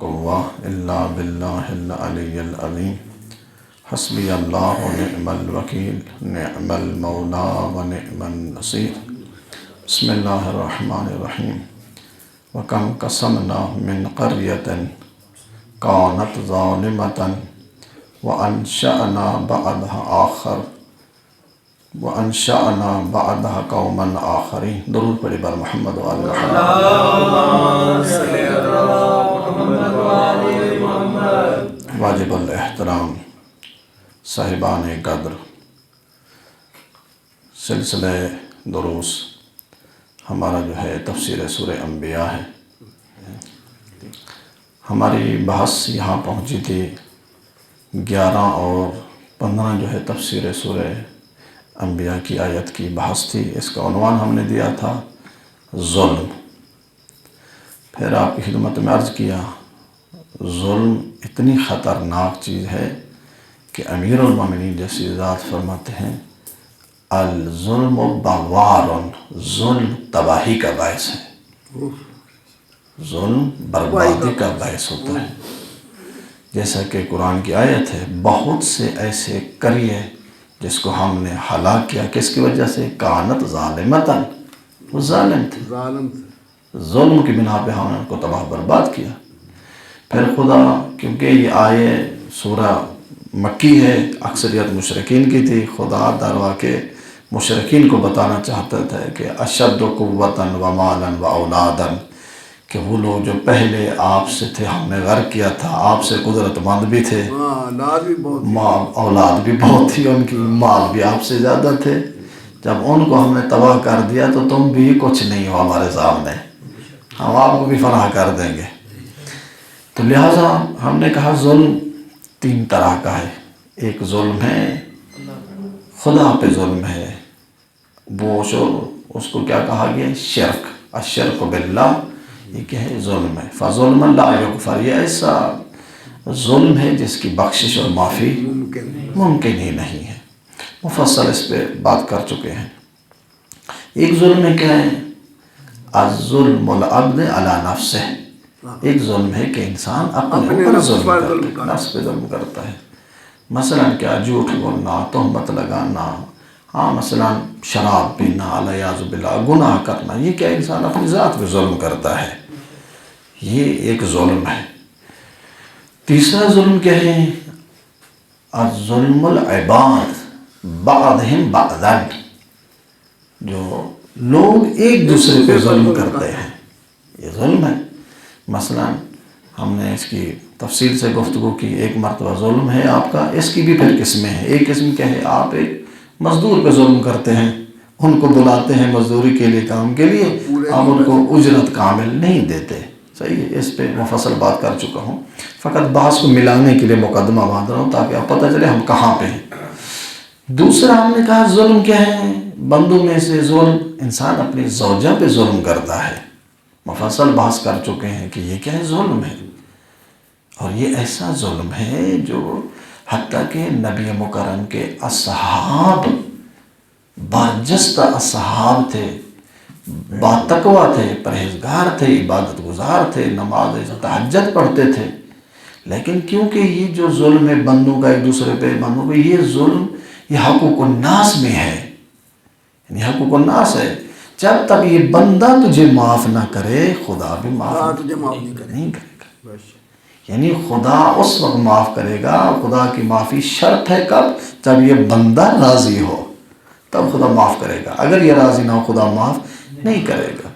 قوة إلا بالله العلي العظيم حسبي الله ونعم الوكيل نعم المولى ونعم النصير بسم الله الرحمن الرحيم وكم قسمنا من قرية كانت ظالمة وأنشأنا بعدها قوما آخرين درود پڑھی بر محمد و آل محمد. واجب الاحترام صاحبان قدر، سلسلہ دروس ہمارا جو ہے تفسیر سورہ انبیاء ہے. ہماری بحث یہاں پہنچی تھی 11 اور 15 جو ہے تفسیر سورہ انبیاء کی آیت کی بحث تھی. اس کا عنوان ہم نے دیا تھا ظلم. پھر آپ کی خدمت میں عرض کیا ظلم اتنی خطرناک چیز ہے کہ امیر المومنین جیسی ذات فرماتے ہیں الظلم بوار، ظلم تباہی کا باعث ہے، ظلم بربادی کا باعث ہوتا ہے. جیسا کہ قرآن کی آیت ہے بہت سے ایسے قریے جس کو ہم نے ہلاک کیا کس کی وجہ سے کانت ظالمتاً، وہ ظالم تھے، ظلم کی بنا پہ ہم نے ان کو تباہ برباد کیا. پھر خدا کیونکہ یہ آیے سورہ مکی ہے، اکثریت مشرکین کی تھی، خدا در واقع مشرکین کو بتانا چاہتا تھا کہ اشد قوتاً و مالاً و اولاداً، کہ وہ لوگ جو پہلے آپ سے تھے ہم نے غرق کیا تھا، آپ سے قدرت مند بھی تھے، اولاد بھی بہت تھی ان کی، مال بھی آپ سے زیادہ تھے. جب ان کو ہم نے تباہ کر دیا تو تم بھی کچھ نہیں ہو ہمارے سامنے، ہم آپ کو بھی فلاح کر دیں گے. تو لہٰذا ہم نے کہا ظلم 3 طرح کا ہے. ایک ظلم ہے خدا پہ ظلم ہے، وہ اس کو کیا کہا گیا شرک، الشرک باللہ، یہ کیا ہے ظلم ہے. فظلم لا یغفر، یہ ایسا ظلم ہے جس کی بخشش اور معافی ممکن ہی نہیں ہے. مفصل اس پہ بات کر چکے ہیں. ایک ظلم ہے کیا ہے الظلم العبد علی نفسہ، ایک ظلم ہے کہ انسان اپنے اوپر ظلم کرتا ہے، نفس پہ ظلم کرتا ہے. مثلا کیا جھوٹ بولنا، تہمت لگانا، مثلا شراب پینا، علیاذ باللہ گناہ کرنا، یہ کیا انسان اپنی ذات پہ ظلم کرتا ہے، یہ ایک ظلم ہے. تیسرا ظلم کیا ہے الظلم العباد بعضهم بعضا، جو لوگ ایک دوسرے پہ ظلم کرتے ہیں، یہ ظلم ہے. مثلا ہم نے اس کی تفصیل سے گفتگو کی. ایک مرتبہ ظلم ہے آپ کا، اس کی بھی پھر قسمیں ہیں. ایک قسم کیا ہے آپ ایک مزدور پہ ظلم کرتے ہیں، ان کو بلاتے ہیں مزدوری کے لیے، کام کے لیے، آپ ان کو اجرت کامل نہیں دیتے. صحیح ہے، اس پہ مفصل بات کر چکا ہوں، فقط بحث کو ملانے کے لیے مقدمہ باندھ رہا ہوں تاکہ آپ پتہ چلے ہم کہاں پہ ہیں. دوسرا ہم نے کہا ظلم کیا ہے بندوں میں سے ظلم انسان اپنی زوجہ پہ ظلم کرتا ہے. مفصل بحث کر چکے ہیں کہ یہ کیا ہے ظلم ہے، اور یہ ایسا ظلم ہے جو حتیٰ کہ نبی مکرم کے اصحاب برجستہ اصحاب تھے، باتقویٰ تھے، پرہیزگار تھے، عبادت گزار تھے، نماز تہجد پڑھتے تھے، لیکن کیونکہ یہ جو ظلم ہے بندوں کا ایک دوسرے پہ بندوں کا، یہ ظلم یہ حقوق الناس میں ہے، یعنی حقوق الناس ہے. جب تک یہ بندہ تجھے معاف نہ کرے خدا بھی معاف نہیں کرے گا. یعنی خدا اس وقت معاف کرے گا، خدا کی معافی شرط ہے کب؟ جب یہ بندہ راضی ہو تب خدا معاف کرے گا، اگر یہ راضی نہ ہو خدا معاف نہیں کرے گا.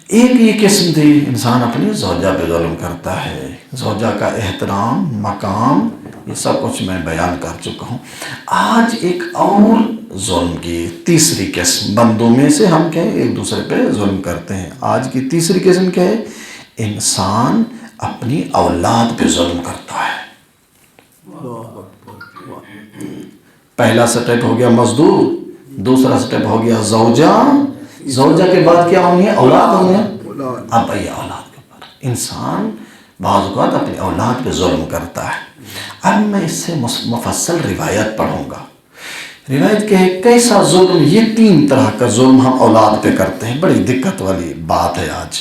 ایک یہ قسم تھی انسان اپنی زوجہ پہ ظلم کرتا ہے. زوجہ کا احترام، مقام، یہ سب کچھ میں بیان کر چکا ہوں. آج ایک اور ظلم کی تیسری قسم، بندوں میں سے ہم کیا ہے ایک دوسرے پہ ظلم کرتے ہیں. آج کی تیسری قسم کیا ہے انسان اپنی اولاد پہ ظلم کرتا ہے. پہلا سٹیپ ہو گیا مزدور، دوسرا سٹیپ ہو گیا زوجہ، زوجہ کے بعد کیا ہوں گے اولاد ہوں گے. اب یہ اولاد کے اوپر انسان بعض اوقات اپنی اولاد پہ ظلم کرتا ہے. اب میں اس سے مفصل روایت پڑھوں گا. روایت کہ کیسا ظلم، یہ 3 طرح کا ظلم ہم اولاد پہ کرتے ہیں. بڑی دقت والی بات ہے آج.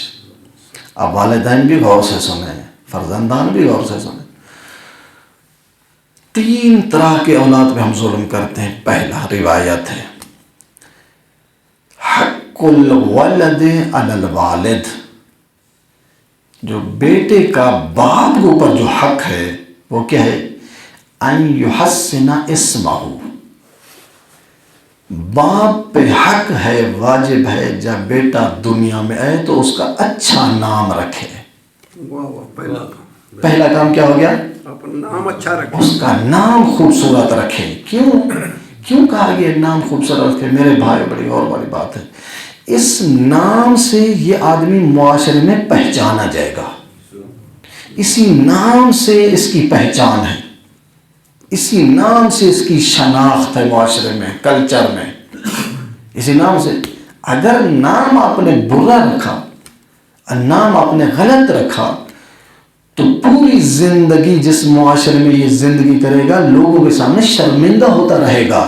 اب والدین بھی غور سے سنیں، فرزندان بھی غور سے سنیں. 3 طرح کے اولاد پہ ہم ظلم کرتے ہیں. پہلا روایت ہے حق الولد علی الوالد، جو بیٹے کا باپ کے اوپر جو حق ہے وہ کیا ہے؟ ان یحسن اسمہ، باپ پہ حق ہے، واجب ہے جب بیٹا دنیا میں آئے تو اس کا اچھا نام رکھے. پہلا کام کیا ہو گیا؟ نام اچھا رکھے، اس کا نام خوبصورت رکھے. کیوں کہا یہ نام خوبصورت رکھے؟ میرے بھائی بڑی اور بڑی بات ہے، اس نام سے یہ آدمی معاشرے میں پہچانا جائے گا. اسی نام سے اس کی پہچان ہے، اسی نام سے اس کی شناخت ہے معاشرے میں، کلچر میں. اسی نام سے. اگر نام آپ نے برا رکھا، نام آپ نے غلط رکھا، تو پوری زندگی جس معاشرے میں یہ زندگی کرے گا لوگوں کے سامنے شرمندہ ہوتا رہے گا.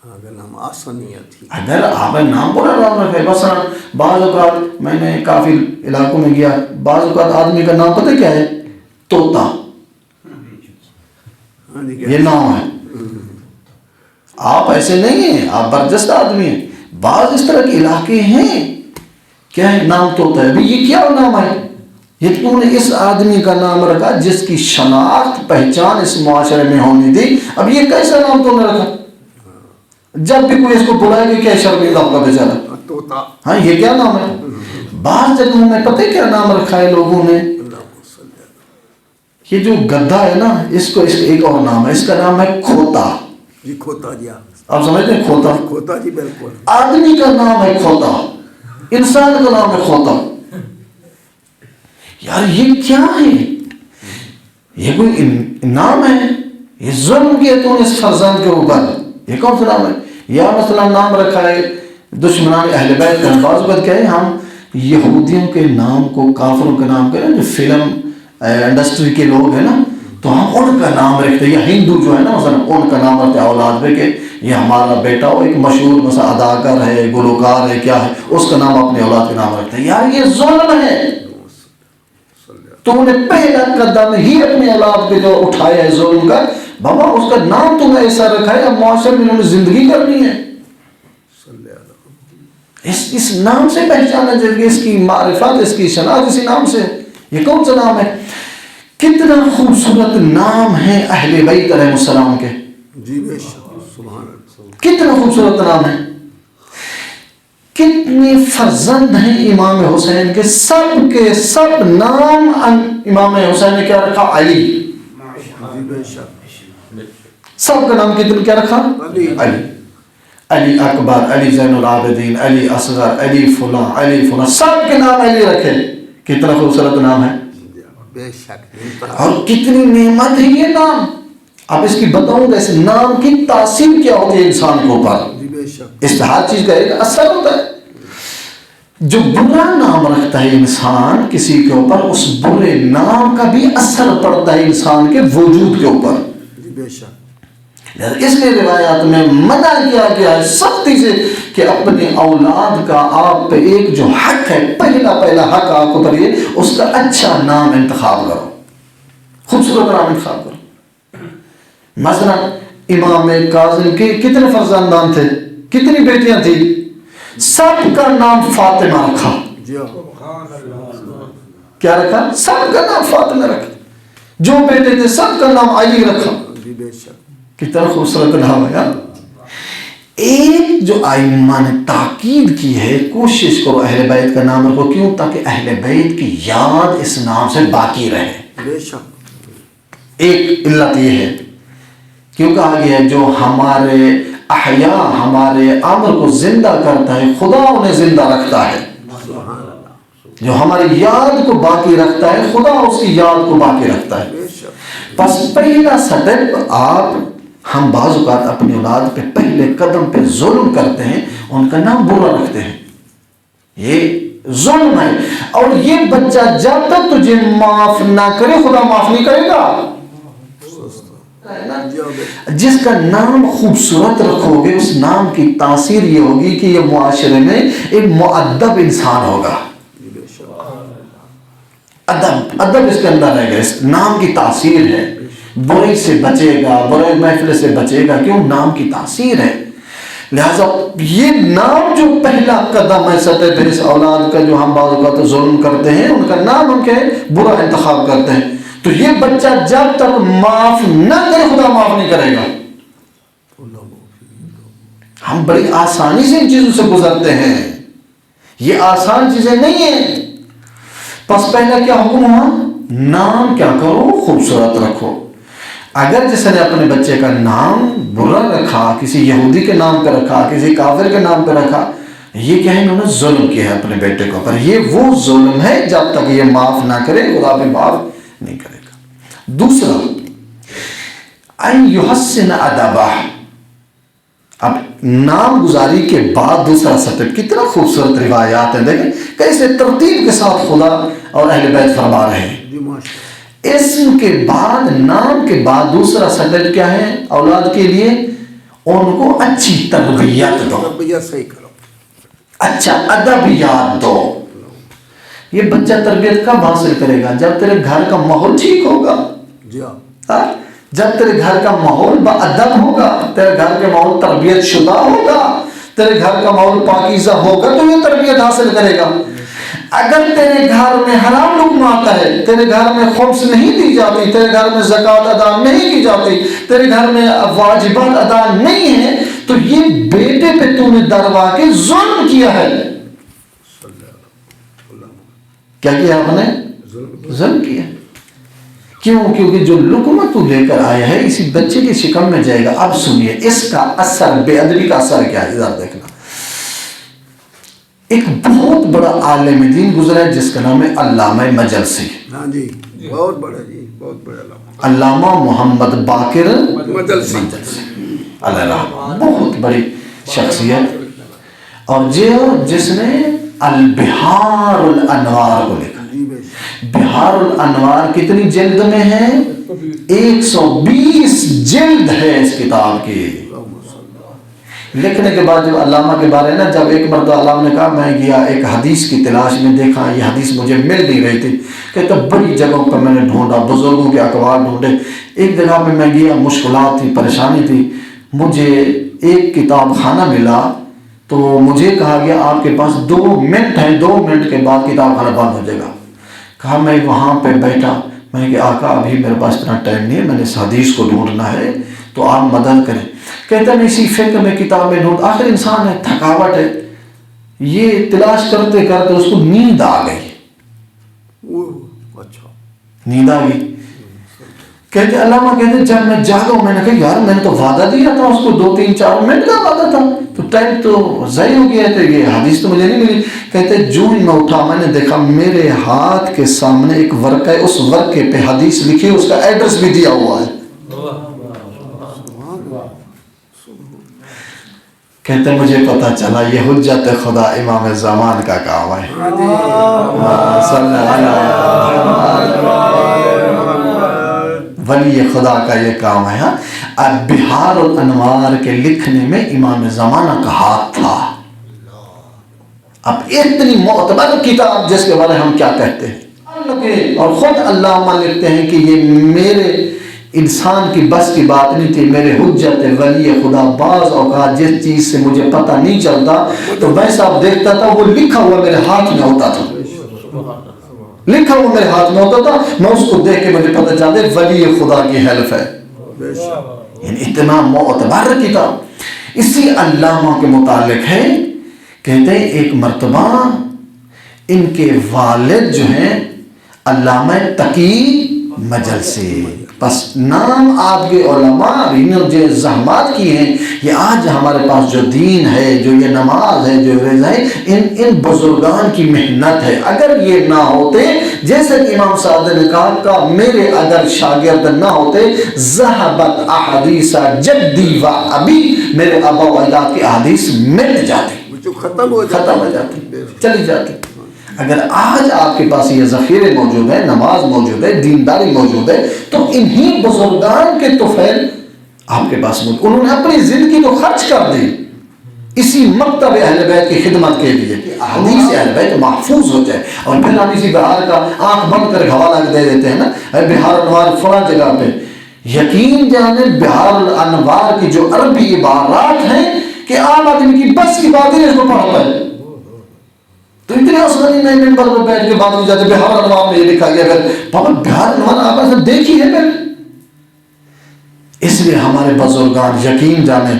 اگر نام آسانیت تھی، اگر آپ نام برا نام رکھے. مثلا بعض اوقات میں نے کافی علاقوں میں گیا، بعض اوقات آدمی کا نام پتہ کیا ہے؟ طوطا. یہ نام ہے. آپ ایسے نہیں ہیں، آپ برجستہ آدمی ہیں. بعض اس طرح کے علاقے ہیں کیا ہے؟ نام طوطا ہے. یہ کیا نام ہے؟ یہ تم نے اس آدمی کا نام رکھا جس کی شناخت پہچان اس معاشرے میں ہونی تھی. اب یہ کیسا نام تم نے رکھا؟ جب بھی کوئی اس کو بلائے گا کیا شرمندہ ہوگا بیچارہ. طوطا. ہاں یہ کیا نام ہے؟ بعض جگہوں میں پتہ کیا نام رکھا ہے لوگوں نے؟ یہ جو گدھا ہے نا، اس کو ایک اور نام ہے، اس کا نام ہے کھوتا. جی کھوتا جی. آپ سمجھتے ہیں کھوتا؟ کھوتا جی بالکل. آدمی کا نام ہے کھوتا، انسان کا نام ہے کھوتا. یار یہ کیا ہے؟ یہ کوئی نام ہے؟ یہ ظلم کیا تو نے اس فرزند کے اوپر. یہ کون سا نام ہے؟ یا مثلا نام رکھا ہے دشمنان اہل بیت کا. بعض اوقات کہے ہم یہودیوں کے نام کو کافروں کے نام کریں، جو فلم انڈسٹری کے لوگ ہیں نا، تو ہم ان کا نام رکھتے ہیں. یا ہندو جو ہے نا مثلا ان کا نام رکھتے ہیں اولاد پہ کہ یہ ہمارا بیٹا ہو، ایک مشہور مثلا اداکار ہے، گلوکار ہے، کیا ہے، اس کا نام اپنے اولاد کے نام رکھتے ہیں. یار یہ ظلم ہے. تو نے پہلا قدم ہی اپنے اولاد پہ جو اٹھایا ہے ظلم کا، بابا اس کا نام تم نے ایسا رکھا ہے، اب معاشرے میں انہوں نے زندگی کرنی ہے. اس نام سے پہچانا جائے، اس کی معرفت، اس کی شناخت اسی نام سے. یہ کون سا نام ہے؟ کتنا خوبصورت نام ہے اہل بیت علیہ السلام کے. جی بے شک، سبحان اللہ. کتنا خوبصورت نام ہے. کتنے فرزند ہیں امام حسین کے، سب کے سب نام امام حسین نے کیا رکھا؟ علی. جی بے شک. سب کا نام کتنا کیا رکھا؟ علی. علی اکبر، علی زین العابدین، علی اصغر، علی فلاں، علی فلاں، سب کے نام علی رکھے. کتنا خوبصورت نام ہے. بے شک. اور کتنی نعمت ہے یہ نام. اب اس کی بتاؤں گا اس نام کی تاثیر کیا ہوتی ہے انسان کے اوپر. جی بے شک. اس ہر چیز کا ایک اثر ہوتا ہے. جو برا نام رکھتا ہے انسان کسی کے اوپر، اس برے نام کا بھی اثر پڑتا ہے انسان کے وجود کے اوپر. جی بے شک. اس لیے روایات میں منع کیا گیا ہے سختی سے کہ اپنے اولاد کا آپ پہ ایک جو حق ہے، پہلا حق آپ کو پر یہ، اس کا اچھا نام انتخاب کرو، خوبصورت نام انتخاب کرو. مثلا امام کاظم کے کتنے فرزندان تھے، کتنی بیٹیاں تھیں؟ سب کا نام فاطمہ رکھا. کیا رکھا؟ سب کا نام فاطمہ رکھا. جو بیٹے تھے سب کا نام علی رکھا. جی بے شک. کتنا خوبصورت نام ہے یار. ایک جو ائمہ نے تاکید کی ہے، کوشش کرو اہل بیت کا نام رکھو. کیوں؟ تاکہ اہل بیت کی یاد اس نام سے باقی رہے. بے شک. ایک علت یہ ہے، کیوں کہا گیا ہے جو ہمارے احیاء، ہمارے امر کو زندہ کرتا ہے خدا انہیں زندہ رکھتا ہے. جو ہماری یاد کو باقی رکھتا ہے خدا اس کی یاد کو باقی رکھتا ہے. بس پہلا سٹیپ ہم بعض اوقات اپنی اولاد پہ پہلے قدم پہ ظلم کرتے ہیں، ان کا نام برا رکھتے ہیں. یہ ظلم ہے. اور یہ بچہ جب تک تجھے معاف نہ کرے خدا معاف نہیں کرے گا. جس کا نام خوبصورت رکھو گے اس نام کی تاثیر یہ ہوگی کہ یہ معاشرے میں ایک مؤدب انسان ہوگا. ادب اس کے اندر رہے گا. اس نام کی تاثیر ہے. برائی سے بچے گا, برائی محفل سے بچے گا, کیوں؟ نام کی تاثیر ہے. لہذا یہ نام جو پہلا قدم ہے سطح پہ اس اولاد کا, جو ہم بعض اوقات ظلم کرتے ہیں, ان کا نام ہم کہیں برا انتخاب کرتے ہیں, تو یہ بچہ جب تک معاف نہ کرے خدا معاف نہیں کرے گا. ہم بڑی آسانی سے ان چیزوں سے گزرتے ہیں, یہ آسان چیزیں نہیں ہیں. پس پہلا کیا حکم ہوا؟ نام کیا کرو؟ خوبصورت رکھو. اگر جس نے اپنے بچے کا نام برا رکھا, کسی یہودی کے نام پہ رکھا, کسی کافر کے نام پہ رکھا, یہ کیا ہے؟ انہوں نے ظلم کیا ہے اپنے بیٹے کو پر. یہ وہ ظلم ہے جب تک یہ معاف نہ کرے خدا بھی معاف نہیں کرے گا. دوسرا ان یحسن ادبہ. اب نام گزاری کے بعد دوسرا سطح, کتنا خوبصورت روایات ہیں, دیکھیں کیسے ترتیب کے ساتھ خدا اور اہل بیت فرما رہے ہیں. اسم کے بعد, نام کے بعد دوسرا سطح کیا ہے اولاد کے لیے؟ ان کو اچھی تربیت دو, تربیت صحیح کرو, اچھا ادبیات دو. یہ بچہ تربیت کب حاصل کرے گا؟ جب تیرے گھر کا ماحول ٹھیک ہوگا. جی ہاں, جب تیرے گھر کا ماحول با ادب ہوگا, تیرے گھر کا ماحول تربیت شدہ ہوگا, تیرے گھر کا ماحول پاکیزہ ہوگا, تو یہ تربیت حاصل کرے گا. اگر تیرے گھر میں حرام لقمہ آتا ہے, تیرے گھر میں خمس نہیں دی جاتی, تیرے گھر میں زکوٰۃ ادا نہیں کی جاتی, تیرے گھر میں واجبات ادا نہیں ہے, تو یہ بیٹے پہ تو نے دروا کے ظلم کیا ہے. کیا کیا آپ نے؟ ظلم کیا. کیوں؟ کیونکہ جو لقمہ تو لے کر آیا ہے اسی بچے کی شکم میں جائے گا. اب سنیے اس کا اثر, بے ادبی کا اثر کیا ہے, ادھر دیکھنا. ایک بہت بڑا عالم دین گزرا ہے جس کا نام ہے علامہ مجلسی. ہاں جی, بہت بڑا جی, بہت بڑا علامہ محمد باقر مجلسی. اللہ رحمہ, بہت بڑی شخصیت. اور جس نے البحار الانوار کو لکھا. بحار الانوار کتنی جلد میں ہے؟ 120 جلد ہے اس کتاب کی. لکھنے کے بعد جب علامہ کے بارے نا, جب ایک مرتبہ علامہ نے کہا میں گیا ایک حدیث کی تلاش میں, دیکھا یہ حدیث مجھے مل نہیں رہی تھی, کہتا بڑی جگہوں پر میں نے ڈھونڈا, بزرگوں کے اقوال ڈھونڈے. ایک جگہ پہ میں گیا, مشکلات تھی, پریشانی تھی, مجھے ایک کتاب خانہ ملا, تو مجھے کہا گیا آپ کے پاس 2 منٹ ہیں, 2 منٹ کے بعد کتاب خانہ بند ہو جائے گا. کہا میں وہاں پہ بیٹھا, میں نے کہا آقا ابھی میرے پاس اتنا ٹائم نہیں ہے, میں نے اس حدیث کو ڈھونڈنا ہے, تو آپ مدد کریں. کہتا میں اسی فکر میں کتاب میں ڈھونڈ, آخر انسان ہے, تھکاوٹ ہے, یہ تلاش کرتے کرتے اس کو نیند آ گئی. اچھا, نیند آ گئی. کہتے علامہ کہتے جب میں جاگا, میں نے کہا یار میں نے تو وعدہ دیا تھا اس کو, 2-3-4 منٹ کا وعدہ تھا, تو ٹائم تو ضائع ہو گیا تھا, یہ حدیث تو مجھے نہیں ملی. کہتے جو ہی میں اٹھا, میں نے دیکھا میرے ہاتھ کے سامنے ایک ورقہ ہے, اس ورقے پہ حدیث لکھی, اس کا ایڈریس بھی دیا ہوا ہے. کہتے مجھے پتا چلا یہ حجت خدا امام زمان کا کام ہے. ولی خدا کا یہ کام ہے. اب بحار الانوار کے لکھنے میں امام زمانہ کا ہاتھ تھا. اب اتنی معتبر کتاب جس کے بارے ہم کیا کہتے ہیں, اور خود علامہ لکھتے ہیں کہ یہ میرے انسان کی بس کی بات نہیں تھی, میرے حجت ولی خدا بعض اوقات جس چیز سے مجھے پتہ نہیں چلتا تو میں صاحب دیکھتا تھا, وہ لکھا ہوا میرے ہاتھ میں ہوتا تھا, لکھا ہوا میرے ہاتھ میں ہوتا تھا, میں اس کو دیکھ کے مجھے پتہ چلتا ولی خدا کی ہیلپ ہے. یعنی اتنا معتبر کتاب. اسی علامہ کے متعلق ہے, کہتے ہیں ایک مرتبہ ان کے والد جو ہیں علامہ تقی مجلسی, بس نام آپ کے علماء انہوں جو زحمات کی ہیں, یہ آج ہمارے پاس جو دین ہے, جو یہ نماز ہے, جو روزہ ہے, ان بزرگان کی محنت ہے. اگر یہ نہ ہوتے, جیسے کہ امام صادق نے کہا کہ میرے اگر شاگرد نہ ہوتے, ذہبت احادیث جدی و ابی, میرے ابا و اجداد کی احادیث مٹ جاتی, ختم ہو جاتی, چلی جاتی. اگر آج آپ کے پاس یہ ذخیرے موجود ہیں, نماز موجود ہے, دینداری موجود ہے, تو انہی بزرگان کے طفیل آپ کے پاس موجود. انہوں نے اپنی زندگی کو خرچ کر دی, اسی مکتب اہل بیت کی خدمت کے لیے کہ احادیث اہل بیت محفوظ ہو جائے. اور پھر ہم اسی بہار کا آنکھ بند کر حوالہ دے دیتے ہیں نا, بہار الانوار فلاں جگہ پہ. یقین جانے بہار الانوار کی جو عربی عبارات ہیں کہ عام آدمی کی بس کی بات ہی نہیں اس کو پڑھ پائے. تو اتنے آسانی میں ممبر پر بیٹھ کے بات ہو جاتے بہار الانوار میں یہ لکھا گیا. پھر بابا بہار الانوار آپ نے دیکھی ہے پھر. اس لیے ہمارے بزرگان یقین جانے,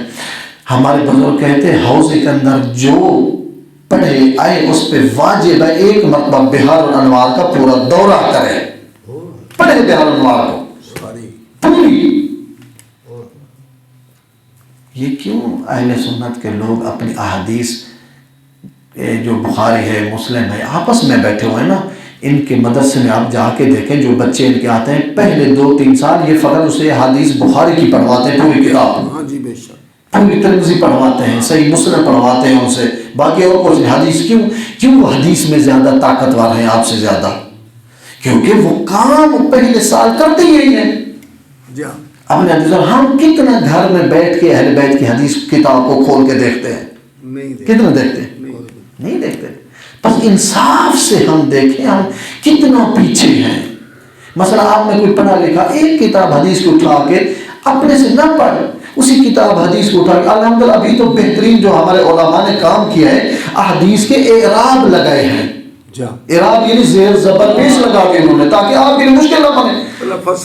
ہمارے بزرگ کہتے ہیں حوضے کے اندر جو پڑھے آئے اس پہ واجب ہے ایک مرتبہ بہار الانوار کا پورا دورہ کرے, پڑھے بہار الانوار کو پوری. یہ کیوں اہل سنت کے لوگ اپنی احادیث جو بخاری ہے مسلم ہے آپس میں بیٹھے ہوئے ہیں نا, ان کے مدرسے میں آپ جا کے دیکھیں جو بچے ان کے آتے ہیں پہلے 2-3 سال یہ فقط اسے حدیث بخاری کی پڑھواتے ہیں پوری کتاب. ہاں جی بے شک. پوری ترمذی پڑھواتے ہیں, صحیح مسلم پڑھواتے ہیں ان سے, باقی اور کچھ حدیث. کیوں وہ حدیث میں زیادہ طاقتور ہیں آپ سے زیادہ؟ کیونکہ وہ کام پہلے سال کرتے ہی ہیں. اپنے حدیث ہم کتنا گھر میں بیٹھ کے اہل بیت کی حدیث کتاب کو کھول کے دیکھتے ہیں؟ کتنا دیکھتے ہیں؟ نہیں دیکھتے. بس انصاف سے ہم دیکھیں ہم کتنا پیچھے ہیں. مثلا آپ نے کوئی پڑھا لکھا ایک کتاب حدیث کو اٹھا کے اپنے سے نہ پڑھ, اسی کتاب حدیث کو اٹھا کے الحمدللہ ابھی تو بہترین جو ہمارے علماء نے کام کیا ہے احادیث کے اعراب لگائے ہیں. اعراب یعنی زیر زبر پیش لگا کے انہوں نے تاکہ آپ کے لیے مشکل نہ بنے, تلفظ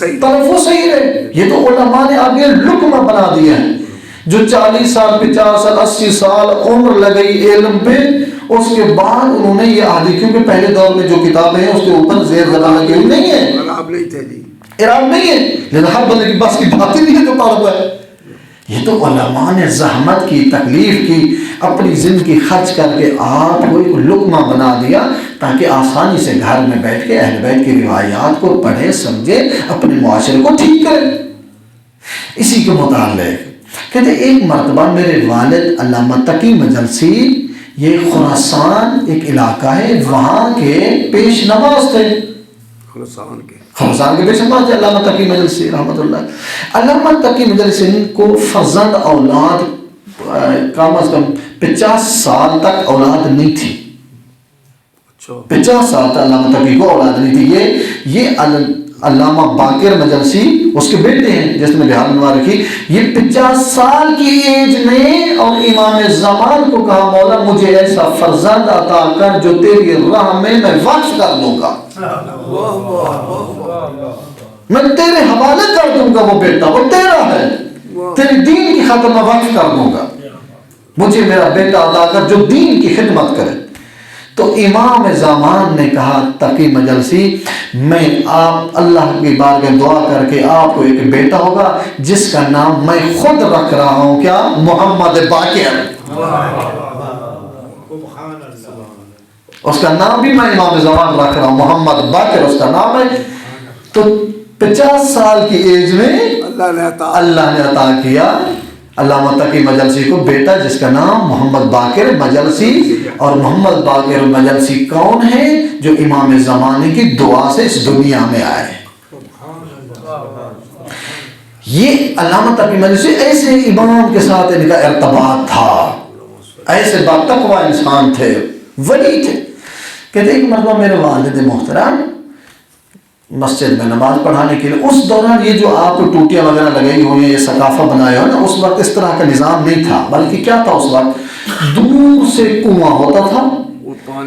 صحیح رہے. یہ تو علماء نے آگے لقمہ بنا دیا ہے. جو 40 سال 50 سال 80 سال عمر لگئی علم پہ, اس کے بعد انہوں نے یہ احادیث, کیونکہ پہلے دور میں جو کتابیں ہیں اس کے اوپر زیر زبر لگی ہوئی نہیں ہے, اعراب نہیں ہے, لیکن ہر بندے کی بس کی بات ہی نہیں ہے جو پڑھ رہا ہے. یہ تو علماء نے زحمت کی, تکلیف کی, اپنی زندگی خرچ کر کے آپ کو ایک لقمہ بنا دیا تاکہ آسانی سے گھر میں بیٹھ کے اہل بیت کی روایات کو پڑھے سمجھے اپنے معاشرے کو ٹھیک کرے. اسی کے متعلق کہتے ایک مرتبہ میرے والد علامہ تقی مجلسی, یہ خراسان ایک علاقہ ہے, وہاں کے پیش نماز تھے. خراسان کے پیش نماز تھے علامہ تقی مجلسی رحمۃ اللہ. علامہ تقی مجلسی کو فرزند اولاد کم از کم 50 سال تک اولاد نہیں تھی. 50 سال تک علامہ تقی کو اولاد نہیں تھی. یہ علامہ باقر مجلسی اس کے بیٹے ہیں جس نے بہار الانوار رکھی. یہ 50 سال کی ایج میں اور امام زمان کو کہا مولا مجھے ایسا فرزند عطا کر جو تیری راہ میں وقف کر دوں گا, میں تیرے حوالے کر دوں گا, وہ بیٹا وہ تیرا ہے, تیری دین کی خاطر میں وقف کر دوں گا, مجھے میرا بیٹا عطا کر جو دین کی خدمت کرے. تو امام زمان نے کہا تقی مجلسی میں آپ اللہ کی بارگاہ میں دعا کر کے آپ کو ایک بیٹا ہوگا جس کا نام میں خود رکھ رہا ہوں, کیا؟ محمد باقر. اس کا نام بھی میں امام زمان رکھ رہا ہوں, محمد باقر اس کا نام ہے. تو 50 سال کی ایج میں اللہ نے عطا کیا علامہ تقی مجلسی کو بیٹا جس کا نام محمد باقر مجلسی. اور محمد باقر مجلسی کون ہے؟ جو امام زمانے کی دعا سے اس دنیا میں آئے. یہ علامہ تقی مجلسی ایسے امام کے ساتھ ان کا ارتباط تھا, ایسے باتقوی انسان تھے, ولی تھے. کہتے ایک مرتبہ میرے والد محترم مسجد میں نماز پڑھانے کے لیے, اس دوران یہ جو آپ ٹوٹیاں وغیرہ لگائی ہوئی ہیں یہ ثقافت بنایا ہو نا, اس وقت اس طرح کا نظام نہیں تھا, بلکہ کیا تھا اس وقت دور سے کنواں ہوتا تھا,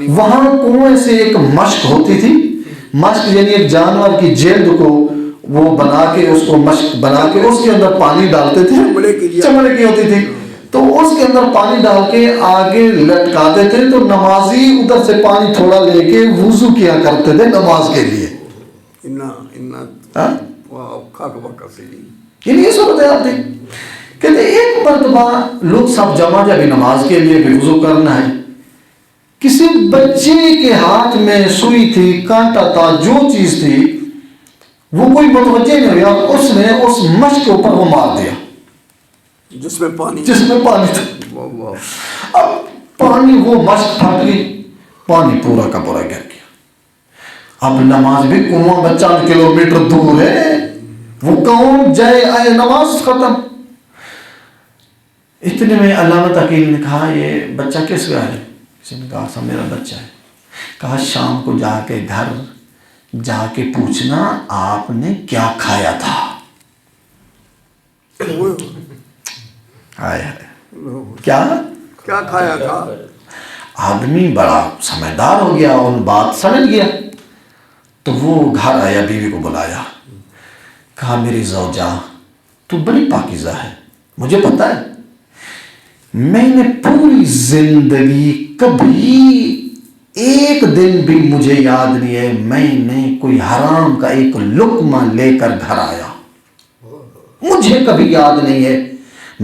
وہاں کنویں سے ایک مشک ہوتی تھی. مشک یعنی ایک جانور کی جلد کو وہ بنا کے اس کو مشک بنا کے اس کے اندر پانی ڈالتے تھے, چمڑے کی ہوتی تھی, تو اس کے اندر پانی ڈال کے آگے لٹکاتے تھے. تو نمازی ادھر سے پانی تھوڑا لے کے وضو کیا کرتے تھے نماز کے لیے. یہ صورت ہے آپ دیکھ. کہتے ایک مرتبہ لوگ سب جمع جب نماز کے لیے بھی وضو کرنا ہے, کسی بچے کے ہاتھ میں سوئی تھی, کانٹا تھا, جو چیز تھی وہ کوئی متوجہ نہیں ہوا, اس نے اس مشق کے اوپر وہ مار دیا جس میں پانی تھا. اب پانی وہ مشق پھٹ گئی, پانی پورا کا پورا گر گیا. اب نماز بھی کنواں میں 4 کلومیٹر دور ہے, وہ کون جائے آئے, نماز ختم. اتنے میں علامہ تقی نے کہا یہ بچہ کس کا ہے؟ کسی نے کہا میرا بچہ ہے. کہا شام کو جا کے گھر جا کے پوچھنا آپ نے کیا کھایا تھا. کیا کھایا تھا؟ آدمی بڑا سمجھدار ہو گیا اور بات سمجھ گیا. تو وہ گھر آیا, بیوی کو بلایا, کہا میری زوجہ تو بڑی پاکیزہ ہے, مجھے پتا ہے میں نے پوری زندگی کبھی ایک دن بھی مجھے یاد نہیں ہے میں نے کوئی حرام کا ایک لقمہ لے کر گھر آیا, مجھے کبھی یاد نہیں ہے.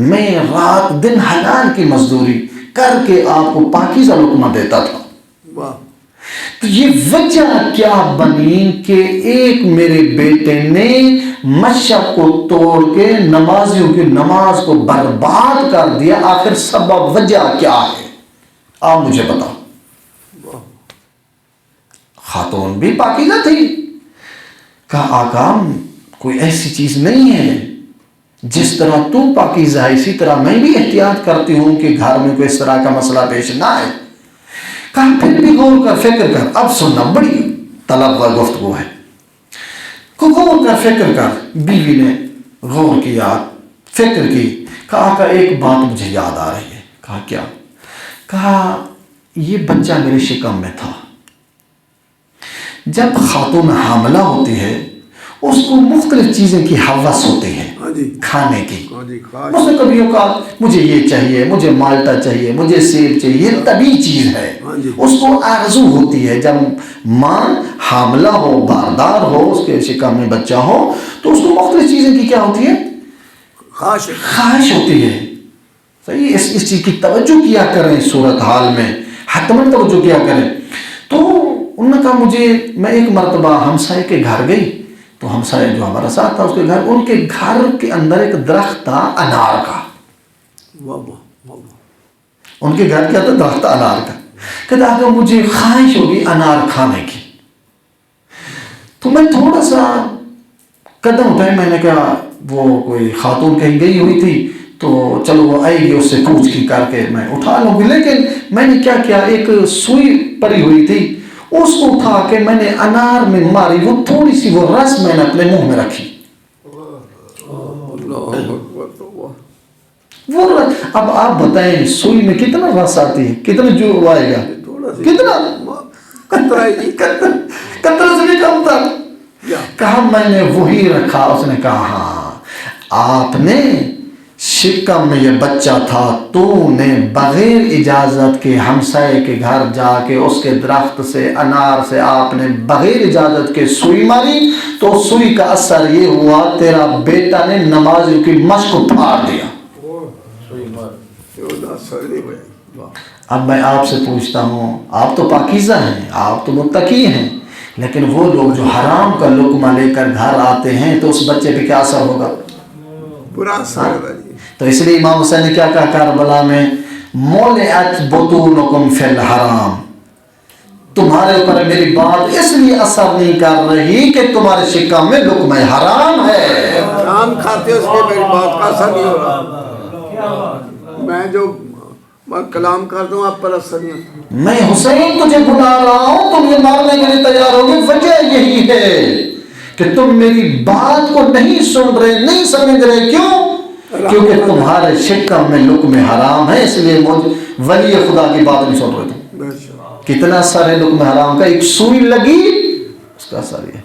میں رات دن حلال کی مزدوری کر کے آپ کو پاکیزہ لقمہ دیتا تھا. تو یہ وجہ کیا بنی کہ ایک میرے بیٹے نے مشرق کو توڑ کے نمازیوں کی نماز کو برباد کر دیا. آخر سبب وجہ کیا ہے آپ مجھے بتاؤ. خاتون بھی پاکیزہ تھی. کہا آقا کوئی ایسی چیز نہیں ہے, جس طرح تو پاکیزہ ہے اسی طرح میں بھی احتیاط کرتی ہوں کہ گھر میں کوئی اس طرح کا مسئلہ پیش نہ آئے. کہا پھر بھی غور کر فکر کر, اب سننا بڑی طلب و گفتگو ہے, غور کر فکر کر. بیوی نے غور کیا فکر کی. کہا آقا ایک بات مجھے یاد آ رہی ہے. کہا کیا؟ کہا یہ بچہ میرے شکم میں تھا. جب خاتون حاملہ ہوتی ہے اس کو مختلف چیزیں کی ہوس ہوتی ہے کھانے کی. اس نے کبھی کہا مجھے یہ چاہیے, مجھے مالٹا چاہیے, مجھے سیب چاہیے, یہ طبیعی چیز ہے. اس کو آرزو ہوتی ہے جب ماں حاملہ ہو, باردار ہو, اس کے شکم میں بچہ ہو تو اس کو مختلف چیزیں کی کیا ہوتی ہے, خواہش ہوتی ہے. صحیح, اس چیز کی توجہ کیا کریں صورتحال میں, حتماً توجہ کیا کریں. تو انہوں نے کہا مجھے, میں ایک مرتبہ ہمسائے کے گھر گئی تو ہمسائے جو ہمارا ساتھ تھا اس کے گھر, ان کے گھر کے اندر ایک درخت تھا انار کا. ان کے گھر کیا تھا, درخت انار کا. کہتا کہ مجھے خواہش ہوگی انار کھانے کی. تو میں تھوڑا سا قدم اٹھائے, میں نے کہا وہ کوئی خاتون کہیں گئی ہوئی تھی تو چلو وہ آئے گی, اس سے پوچھ کی کر کے میں اٹھا لوں گی. لیکن میں نے کیا کیا, ایک سوئی پڑی ہوئی تھی اس کو اٹھا کے میں نے انار میں ماری, وہ تھوڑی سی وہ رس میں نے اپنے منہ میں رکھی. وہ اب آپ بتائیں سوئی میں کتنا رس آتی ہے, کتنا جو آئے گا, کتنا قطرہ سے بھی کم تھا. کہا میں نے وہی رکھا. اس نے کہا ہاں آپ نے شکم میں یہ بچہ تھا, تو نے بغیر اجازت کے ہمسائے کے گھر جا کے اس کے درخت سے انار سے آپ نے بغیر اجازت کے سوئی ماری, تو سوئی کا اثر یہ ہوا تیرا بیٹا نے نمازیوں کی مشق کو پھاڑ دیا. اب میں آپ سے پوچھتا ہوں, آپ تو پاکیزہ ہیں, آپ تو متقی ہیں, لیکن وہ لوگ جو حرام کا لقمہ لے کر گھر آتے ہیں تو اس بچے پہ کیا اثر ہوگا؟ برا اثر ہوگا. تو اس لیے امام حسین نے کیا کہا کربلا میں, مولعت بطونکم فی الحرام, تمہارے اوپر میری بات اس لیے اثر نہیں کر رہی کہ تمہارے شکم میں لقمہ حرام ہے, حرام کھاتے اس کے میری بات کا اثر نہیں ہو رہا. میں جو کلام کرتا ہوں آپ پر اثر نہیں ہوتا. میں حسین تجھے بلا رہا ہوں, تم یہ مارنے کے لیے تیار ہوگے, وجہ یہی ہے کہ تم میری بات کو نہیں سن رہے, نہیں سمجھ رہے. کیوں؟ کیونکہ تمہارے شکم میں لقمہ حرام ہے, اس لیے ولی خدا کی بات نہیں سن رہے تم. کتنا اثر ہے لقمہ حرام کا, ایک سوئی لگی اس کا اثر ہے.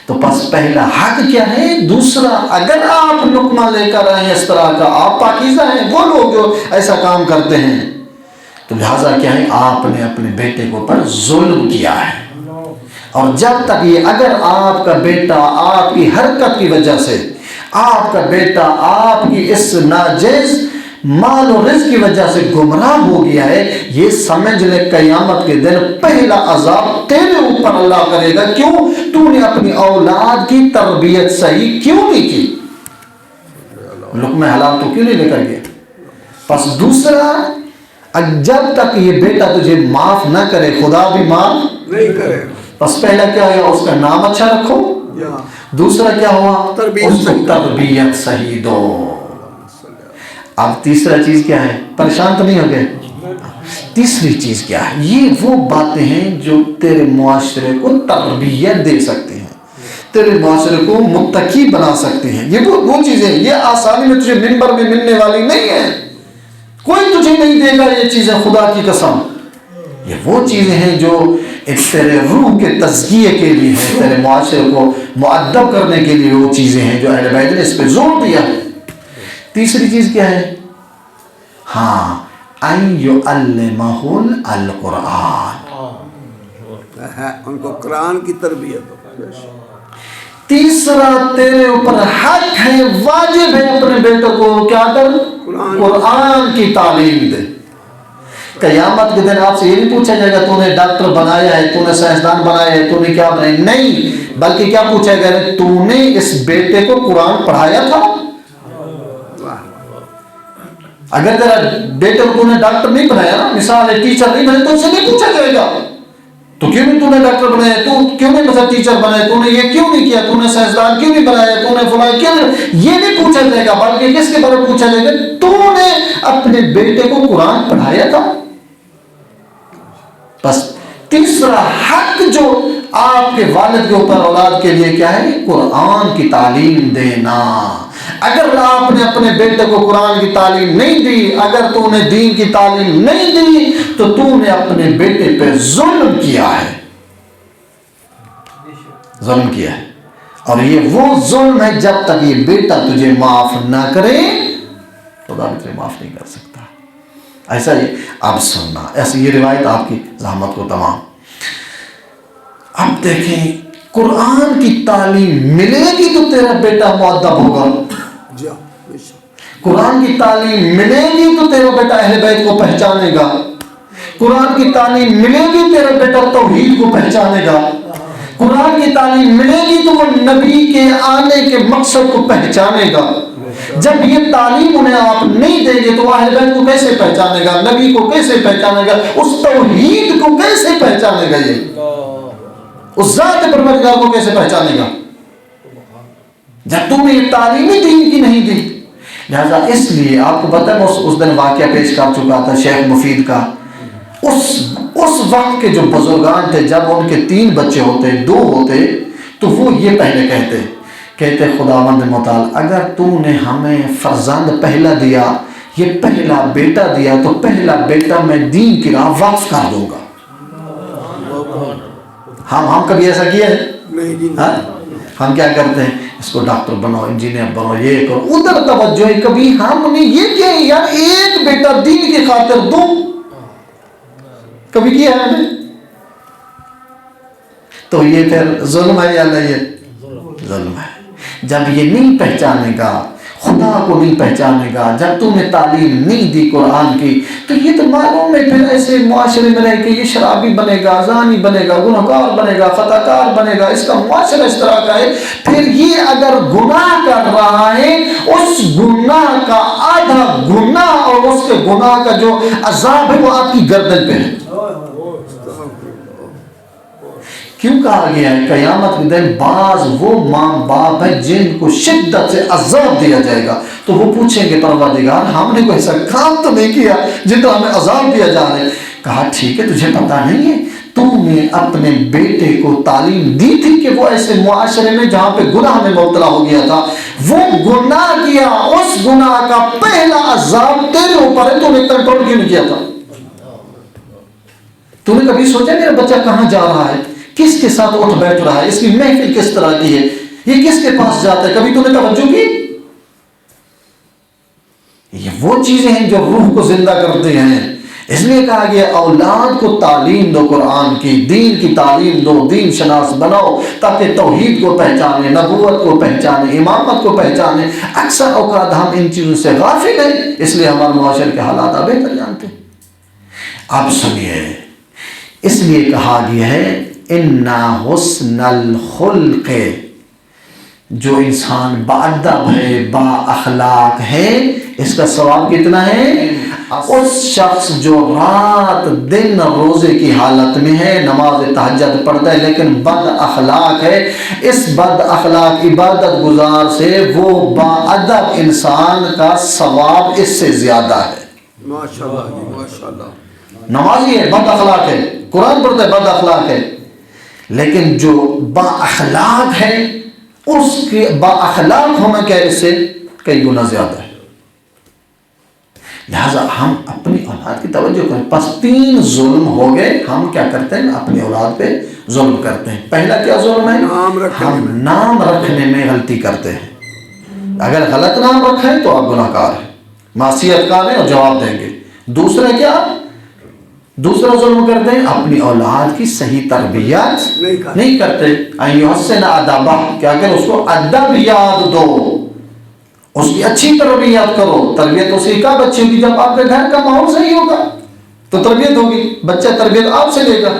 تو پس پہلا حق کیا ہے, دوسرا اگر آپ لقمہ لے کر آئیں اس طرح کا, آپ پاکیزہ ہیں, وہ لوگ جو ایسا کام کرتے ہیں, تو لہٰذا کیا ہے, آپ نے اپنے بیٹے کو پر ظلم کیا ہے. اور جب تک یہ, اگر آپ کا بیٹا آپ کی حرکت کی وجہ سے, آپ کا بیٹا آپ کی اس ناجائز مال و رزق کی وجہ سے گمراہ ہو گیا ہے, یہ سمجھ لے قیامت کے دن پہلا عذاب تیرے اوپر اللہ کرے گا. کیوں؟ تو نے اپنی اولاد کی تربیت صحیح کیوں نہیں کی, لقمہ حلال تو کیوں نہیں لے کر گیا. پس دوسرا, جب تک یہ بیٹا تجھے معاف نہ کرے, خدا بھی معاف نہیں کرے. پس پہلا کیا ہوا, اس کا نام اچھا رکھو, دوسرا کیا ہوا, اس کو تربیت صحیح دو. اب تیسرا چیز کیا ہے؟ پریشان تو نہیں ہو گئے؟ تیسری چیز کیا ہے؟ یہ وہ باتیں ہیں جو تیرے معاشرے کو تربیت دے سکتی ہیں، تیرے معاشرے کو متقی بنا سکتی ہیں. یہ وہ چیزیں، یہ آسانی میں تجھے منبر میں ملنے والی نہیں ہے. کوئی تجھے نہیں دے گا یہ چیزیں، خدا کی قسم. یہ وہ چیزیں ہیں جو تیرے روح کے تزکیے کے لیے ہیں، تیرے معاشرے کو مؤدب کرنے کے لیے وہ چیزیں ہیں جو اہل بیت نے اس پہ زور دیا. تیسری چیز کیا ہے؟ ہاں، ان یعلمہ القرآن، ان کو قرآن کی تربیت ہو. تیسرا تیرے اوپر حق ہے، واجب ہے اپنے بیٹے کو کیا کر؟ قرآن کی تعلیم دے. قیامت کے دن آپ سے یہ نہیں پوچھا جائے گا تو نے ڈاکٹر بنایا ہے، تو نے سائنسدان بنایا ہے، تو نے کیا بنایا، نہیں، بلکہ کیا پوچھا گیا ہے؟ تو نے اس بیٹے کو قرآن پڑھایا تھا؟ اگر تیرا بیٹے کو تو نے ڈاکٹر نہیں بنایا نا، مثال ہے ٹیچر نہیں بنے، تو اسے نہیں پوچھا جائے گا تو کیوں نہیں تو نے ڈاکٹر بنایا، تو کیوں نہیں مثلا ٹیچر بنایا، تو نے یہ کیوں نہیں کیا، تو نے سائنسدان کیوں نہیں بنایا، تو نے فلاں کیوں نہیں، یہ نہیں پوچھا جائے گا. بلکہ کس کے بارے میں پوچھا جائے گا؟ تو نے اپنے بیٹے کو قرآن پڑھایا تھا. بس تیسرا حق جو آپ کے والد کے اوپر اولاد کے لیے کیا ہے؟ قرآن کی تعلیم دینا. اگر آپ نے اپنے بیٹے کو قرآن کی تعلیم نہیں دی، اگر تو نے دین کی تعلیم نہیں دی، تو تو نے اپنے بیٹے پہ ظلم کیا ہے، ظلم کیا ہے. اور یہ وہ ظلم ہے جب تک یہ بیٹا تجھے معاف نہ کرے خدا بھی تجھے معاف نہیں کر سکتا. ایسا ہی اب سننا، ایسی یہ روایت آپ کی زحمت کو تمام. اب دیکھیں، قرآن کی تعلیم ملے گی تو تیرا بیٹا مؤدب ہوگا. قرآن کی تعلیم ملے گی تو تیرا بیٹا اہل بیت کو پہچانے گا. قرآن کی تعلیم ملے گی تیرا بیٹا توحید کو پہچانے گا. قرآن کی تعلیم ملے گی تو وہ نبی کے آنے کے مقصد کو پہچانے گا. جب یہ تعلیم انہیں آپ نہیں دیں گے تو اہل بیت کو کیسے پہچانے گا، نبی کو کیسے پہچانے گا، اس توحید کو کیسے پہچانے گا، یہ اس ذات پروردگار کو کیسے پہچانے گا جب تم نے یہ تعلیم دین کی نہیں دی. لہذا اس لیے آپ کو پتہ ہے میں اس دن واقعہ پیش کر چکا تھا شیخ مفید کا. اس وقت کے جو بزرگان تھے، جب ان کے 3 بچے ہوتے، 2 ہوتے، تو وہ یہ پہلے کہتے خداوند متعال اگر تو نے ہمیں فرزند پہلا دیا، یہ پہلا بیٹا دیا، تو پہلا بیٹا میں دین کی راہ وقف کر دوں گا. ہم کبھی ایسا کیا ہے؟ نہیں. ہم کیا کرتے ہیں؟ اس کو ڈاکٹر بناؤ، انجینئر بناؤ، یہ کرو، ادھر توجہ ہے. کبھی ہم نے یہ کیا یار ایک بیٹا دین کی خاطر دو، کبھی کیا ہے ہمیں؟ تو یہ پھر ظلم ہے یا نہیں ہے؟ ظلم ہے. جب یہ نہیں پہچانے گا، خدا کو نہیں پہچانے گا، جب تم نے تعلیم نہیں دی قرآن کی، تو یہ تو معلوم ہے پھر ایسے معاشرے میں رہ کے یہ شرابی بنے گا، زانی بنے گا، گنہگار بنے گا، خطا کار بنے گا. اس کا معاشرہ اس طرح کا ہے. پھر یہ اگر گناہ کر رہا ہے، اس گناہ کا آدھا گناہ اور اس کے گناہ کا جو عذاب ہے وہ آپ کی گردن پہ ہے. کیوں کہا گیا ہے قیامت کے دن بعض وہ ماں باپ ہیں جن کو شدت سے عذاب دیا جائے گا، تو وہ پوچھیں گے پروردگار ہم نے کوئی ایسا کام تو نہیں کیا جن کو ہمیں عذاب دیا جا رہا ہے. کہا ٹھیک ہے، تجھے پتا نہیں ہے تم نے اپنے بیٹے کو تعلیم دی تھی کہ وہ ایسے معاشرے میں جہاں پہ گناہ میں مبتلا ہو گیا تھا، وہ گناہ کیا، اس گناہ کا پہلا عذاب تیرے اوپر ہے، تو نے کنٹرول کیوں نہیں کیا تھا؟ تو نے کبھی سوچا میرا بچہ کہاں جا رہا ہے، کس کے ساتھ اٹھ بیٹھ رہا ہے، اس کی محفل کس طرح کی ہے، یہ کس کے پاس جاتا ہے، کبھی تو نے توجہ کی؟ یہ وہ چیزیں ہیں جو روح کو زندہ کرتے ہیں. اس لیے کہا گیا اولاد کو تعلیم دو، قرآن کی دین کی تعلیم دو، دین شناس بناؤ تاکہ توحید کو پہچانے، نبوت کو پہچانے، امامت کو پہچانے. اکثر اوقات ہم ان چیزوں سے غافل ہیں، اس لیے ہمارے معاشرے کے حالات آپ بہتر جانتے ہیں. اب سنیے، اس لیے کہا گیا ہے اِنَّا حُسْنَ الْخُلْقِ، جو انسان باادب ہے، با اخلاق ہے، اس کا ثواب کتنا ہے؟ اس شخص جو رات دن روزے کی حالت میں ہے، نماز تہجد پڑھتا ہے لیکن بد اخلاق ہے، اس بد اخلاق عبادت گزار سے وہ با ادب انسان کا ثواب اس سے زیادہ ہے۔ ماشاءاللہ جی ماشاءاللہ۔ نمازی ہے بد اخلاق ہے، قرآن پڑھتا ہے بد اخلاق ہے، لیکن جو با اخلاق ہے اس کے با اخلاق ہونا کیا ہے اس سے کئی گنا زیادہ ہے۔ لہذا ہم اپنی اولاد کی توجہ کریں۔ پس 3 ظلم ہو گئے، ہم کیا کرتے ہیں اپنی اولاد پہ ظلم کرتے ہیں۔ پہلا کیا ظلم ہے؟ نام رکھنے ہم میں۔ نام رکھنے میں غلطی کرتے ہیں۔ اگر غلط نام رکھیں تو آپ گناہ گار ہیں، معصیت کار ہیں اور جواب دیں گے۔ دوسرا کیا؟ دوسرا ظلم کرتے ہیں اپنی اولاد کی صحیح تربیت نہیں کرتے۔ ایحسن ادبہ، کیا کہ اس کو ادب یاد دو، اس کی اچھی تربیت کرو۔ تربیت تو سیکھا بچے کی، جب آپ کے گھر کا ماحول صحیح ہوگا تو تربیت ہوگی، بچہ تربیت آپ سے لے گا۔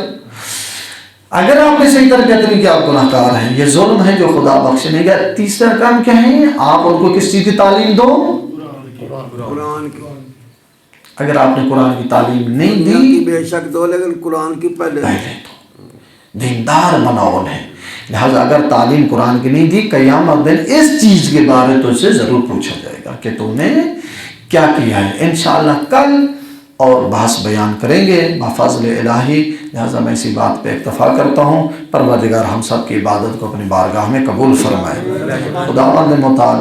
اگر آپ نے صحیح تربیت نہیں کیا آپ گناہ گار ہیں، یہ ظلم ہے جو خدا بخشنے گا۔ تیسرا کام کیا ہے؟ آپ ان کو کس چیز کی تعلیم دو؟ قرآن کی۔ اگر آپ نے قرآن کی تعلیم نہیں دنیا کی دی، بے شک دو لیکن قرآن کی پہلے تو دیندار بناؤ انہیں۔ لہذا اگر تعلیم قرآن کی نہیں دی، قیامت دن اس چیز کے بارے تو سے ضرور پوچھا جائے گا کہ تم نے کیا کیا ہے۔ انشاءاللہ کل اور بحث بیان کریں گے بفضل الہی۔ لہذا میں اسی بات پہ اکتفا کرتا ہوں۔ پروردگار ہم سب کی عبادت کو اپنی بارگاہ میں قبول فرمائے۔ خداوند متعال